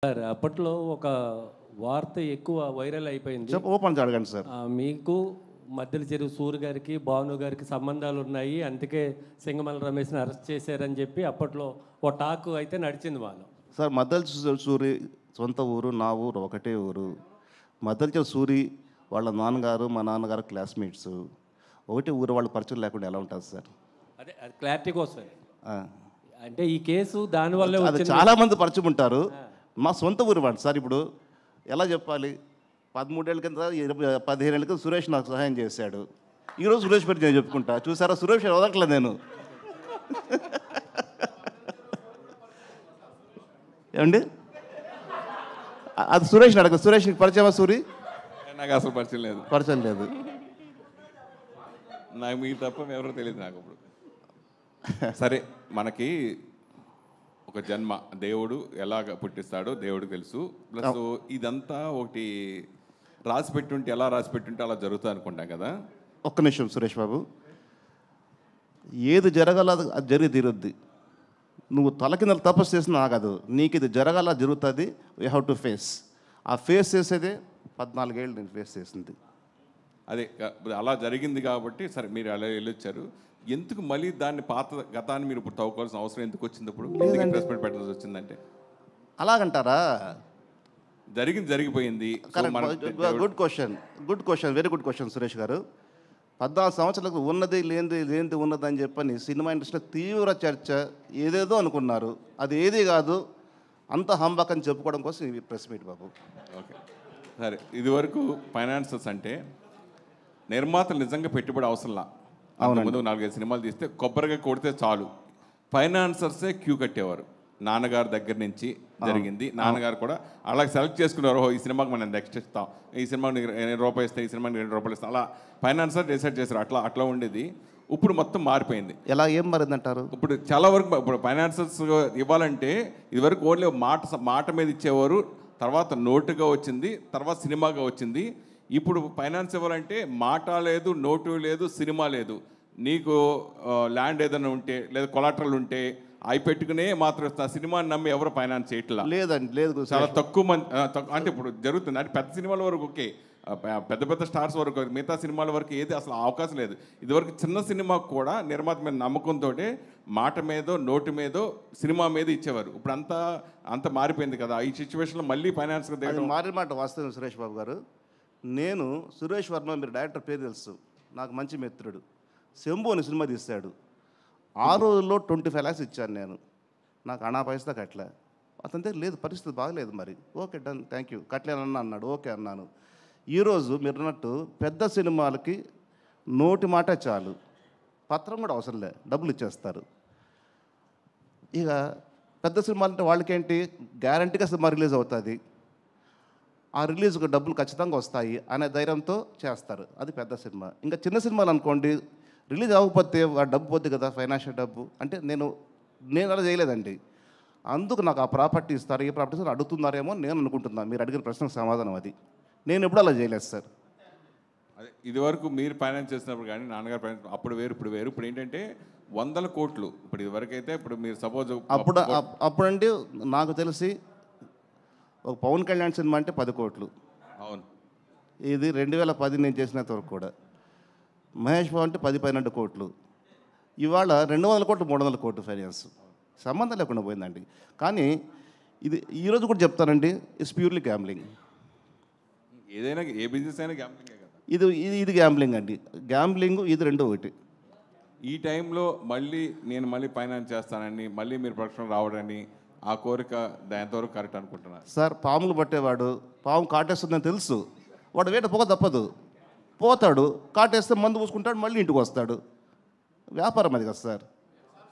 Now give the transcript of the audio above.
Sir అప్పట్లో ఒక వార్త ఎక్కువ వైరల్ అయిపోయింది. ఓపెన్ అడగండి సార్. మీకు మద్దెల చెరువు సూరి గారికి భాను గారికి సంబంధాలు ఉన్నాయి, అందుకే సింగమల రమేష్ని అరెస్ట్ చేశారని చెప్పి అప్పట్లో ఓ టాక్ అయితే నడిచింది వాళ్ళు. సార్ మద్దెల సూరి సొంత ఊరు, నా ఊరు ఒకటే ఊరు. మద్దెల చెరువు సూరి వాళ్ళ నాన్నగారు మా నాన్నగారు క్లాస్మేట్స్. ఒకటే ఊరు, వాళ్ళ పరిచయం లేకుండా ఎలా ఉంటుంది సార్? అదే అది క్లారిటీ కోసం. అంటే ఈ కేసు దానివల్ల అది చాలామంది పరిచయం ఉంటారు. మా సొంత ఊరు వాడు సార్. ఇప్పుడు ఎలా చెప్పాలి, 13 ఏళ్ళ కింద 15 ఏళ్ళ కింద సురేష్ నాకు సహాయం చేశాడు. ఈరోజు సురేష్ పేరు నేను చెప్పుకుంటా. చూసారా, సురేష్ వదలట్లేదు నేను. ఏమండి, అది సురేష్ అడగ. సురేష్ పరిచయమా? సూరి నాకు అసలు పరిచయం లేదు. పరిచయం లేదు నాకు. మీకు తప్ప ఎవరో తెలియదు నాకు. ఇప్పుడు సరే, మనకి ఒక జన్మ దేవుడు ఎలాగ పుట్టిస్తాడో దేవుడికి తెలుసు. ప్లస్ ఇదంతా ఒకటి రాసి పెట్టుంటే, ఎలా రాసి పెట్టుంటే అలా జరుగుతుంది అనుకుంటాం కదా. ఒక్క నిమిషం సురేష్ బాబు, ఏది జరగాల అది జరిగి తీరుద్ది. నువ్వు తల కింద తపస్సు చేసినా ఆగదు. నీకు ఇది జరగాల జరుగుతుంది. We have to face. ఆ ఫేస్ చేసేదే 14 ఏళ్ళు నేను ఫేస్ చేసింది. అదే అలా జరిగింది కాబట్టి సరే మీరు అలా వెళ్ళొచ్చారు. ఎందుకు మళ్ళీ దాన్ని పాత గతాన్ని మీరు ఇప్పుడు తవ్వుకోవాల్సిన అవసరం ఎందుకు వచ్చింది? ఇప్పుడు ఇన్వెస్ట్మెంట్ పెట్టాల్సి వచ్చిందంటే అలాగంటారా? జరిగిపోయింది. Good question, very good question Suresh గారు. 14 సంవత్సరాలకు ఉన్నది లేనిది ఉన్నదని చెప్పని సినిమా ఇండస్ట్రీలో తీవ్ర చర్చ, ఏదేదో అనుకున్నారు. అది ఏది కాదు, అంత హంబక్ అని చెప్పుకోవడం కోసం ఈ ప్రెస్ మీట్ బాబు. ఓకే సరే, ఇదివరకు ఫైనాన్సర్స్ అంటే నిర్మాతలు నిజంగా పెట్టుబడి అవసరంలా. ముందు 4-5 సినిమాలు తీస్తే కొబ్బరిగా కొడితే చాలు, ఫైనాన్సర్సే క్యూ కట్టేవారు. నాన్నగారి దగ్గర నుంచి జరిగింది. నాన్నగారు కూడా అలా సెలెక్ట్ చేసుకున్నారు. ఈ సినిమాకి మనం నెక్స్ట్ ఇస్తాం, ఈ సినిమాకి ₹2 ఇస్తాం, ఈ సినిమాకి ₹2 ఇస్తాం, అలా ఫైనాన్సర్ డిసైడ్ చేశారు. అట్లా ఉండేది. ఇప్పుడు మొత్తం మారిపోయింది. ఎలా ఏం మారిందంటారు? ఇప్పుడు చాలా వరకు ఇప్పుడు ఫైనాన్సర్స్ ఇవ్వాలంటే ఇదివరకు ఓన్లీ మాట మీద ఇచ్చేవారు, తర్వాత నోటుగా వచ్చింది, తర్వాత సినిమాగా వచ్చింది. ఇప్పుడు ఫైనాన్స్ ఇవ్వాలంటే మాట లేదు, నోటు లేదు, సినిమా లేదు. నీకు ల్యాండ్ ఏదైనా ఉంటే లేదా కొలాటరల్ ఉంటే అవి పెట్టుకునే మాత్రం సినిమాని నమ్మి ఎవరు ఫైనాన్స్ చేయట్లా. లేదండి, లేదు. చాలా తక్కువ మంది అంటే ఇప్పుడు జరుగుతుంది. అంటే పెద్ద సినిమాల వరకు ఓకే, పెద్ద స్టార్స్ వరకు, మిగతా సినిమాల వరకు ఏది అసలు అవకాశం లేదు. ఇదివరకు చిన్న సినిమాకు కూడా నిర్మాత మీద నమ్మకంతో మాట మీదో నోటు మీదో సినిమా మీద ఇచ్చేవారు. ఇప్పుడు అంత మారిపోయింది కదా. ఈ సిచ్యువేషన్లో మళ్ళీ ఫైనాన్స్ మారిన మాట వాస్తవం సురేష్ బాబు గారు. నేను సురేష్ వర్మ, మీరు డైరెక్టర్ పేరు తెలుసు, నాకు మంచి మిత్రుడు. శంభు అని సినిమా తీశాడు. ఆ రోజుల్లో 25 lakhs ఇచ్చాను నేను. నాకు అనా పైసా కట్టలే. అతని దగ్గర లేదు, పరిస్థితి బాగలేదు. మరి ఓకే డన్, థ్యాంక్ యూ, కట్టలేనన్నా అన్నాడు. ఓకే అన్నాను. ఈరోజు మీరు అన్నట్టు పెద్ద సినిమాలకి నోటి మాట చాలు, పత్రం కూడా అవసరం లే, డబ్బులు ఇచ్చేస్తారు. ఇక పెద్ద సినిమాలు అంటే వాళ్ళకేంటి, గ్యారంటీగా సినిమా రిలీజ్ అవుతుంది, ఆ రిలీజ్కి డబ్బులు ఖచ్చితంగా వస్తాయి అనే ధైర్యంతో చేస్తారు. అది పెద్ద సినిమా. ఇంకా చిన్న సినిమాలు అనుకోండి, రిలీజ్ అవ్వకపోతే ఆ డబ్బు పోద్ది కదా, ఫైనాన్షియల్ డబ్బు. అంటే నేను అలా చేయలేదండి. అందుకు నాకు ఆ ప్రాపర్టీ ఇస్తారు, ఏ ప్రాపర్టీ ఇస్తారు అడుగుతున్నారేమో నేను అనుకుంటున్నాను. మీరు అడిగిన ప్రశ్నకు సమాధానం అది. నేను ఎప్పుడు అలా చేయలేదు సార్. అదే ఇదివరకు మీరు ఫైనాన్స్ చేసినప్పుడు కానీ నాన్నగారు ఫైనాన్స్ అప్పుడు వేరు, ఇప్పుడు వేరు. ఇప్పుడు ఏంటంటే 100 కోట్లు. ఇప్పుడు ఇదివరకు అయితే ఇప్పుడు మీరు సపోజ్ అప్పుడంటే నాకు తెలిసి ఒక పవన్ కళ్యాణ్ సినిమా అంటే 10 కోట్లు. అవును, ఇది 2010 నేను చేసినంత వరకు కూడా. మహేష్ బాబు అంటే 10-12 కోట్లు. ఇవాళ 200 కోట్లు 300 కోట్లు ఫైనాన్స్. సంబంధం లేకుండా పోయిందండి. కానీ ఇది ఈరోజు కూడా చెప్తానండి, ఇట్స్ ప్యూర్లీ గ్యాంబ్లింగ్. ఏదైనా ఏ బిజినెస్ అయినా గ్యాంబ్లింగే కదా. ఇది గ్యాంబ్లింగ్ అండి. గ్యాంబ్లింగ్ ఇది రెండు ఒకటి. ఈ టైంలో నేను ఫైనాన్స్ చేస్తానని మళ్ళీ మీరు ప్రొడక్షన్ రావడని ఆ కోరిక ఎంతవరకు కరెక్ట్ అనుకుంటున్నారు సార్? పాములు పట్టేవాడు పాము కాటేస్తుందని తెలుసు, వాడు వేట పొగ తప్పదు, పోతాడు, కాటేస్తే మందు పూసుకుంటాడు, మళ్ళీ ఇంటికి వస్తాడు. వ్యాపారం అది కదా సార్.